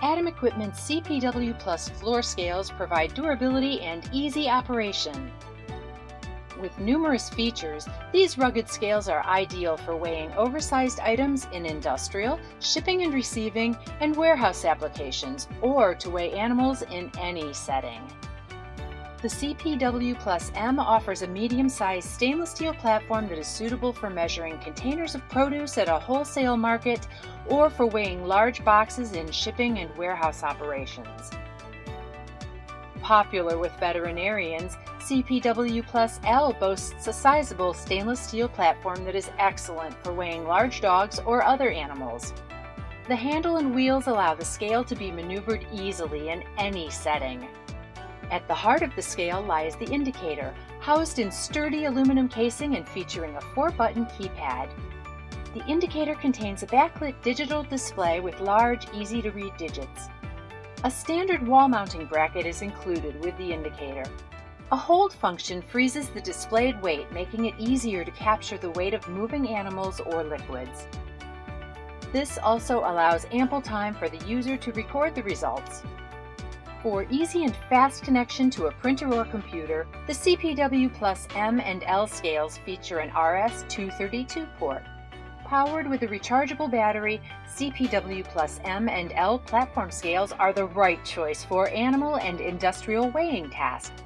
Adam Equipment's CPWplus floor scales provide durability and easy operation. With numerous features, these rugged scales are ideal for weighing oversized items in industrial, shipping and receiving, and warehouse applications, or to weigh animals in any setting. The CPWplus M offers a medium-sized stainless steel platform that is suitable for measuring containers of produce at a wholesale market or for weighing large boxes in shipping and warehouse operations. Popular with veterinarians, CPWplus L boasts a sizable stainless steel platform that is excellent for weighing large dogs or other animals. The handle and wheels allow the scale to be maneuvered easily in any setting. At the heart of the scale lies the indicator, housed in sturdy aluminum casing and featuring a 4-button keypad. The indicator contains a backlit digital display with large, easy-to-read digits. A standard wall mounting bracket is included with the indicator. A hold function freezes the displayed weight, making it easier to capture the weight of moving animals or liquids. This also allows ample time for the user to record the results. For easy and fast connection to a printer or computer, the CPWplus M and L scales feature an RS-232 port. Powered with a rechargeable battery, CPWplus M and L platform scales are the right choice for animal and industrial weighing tasks.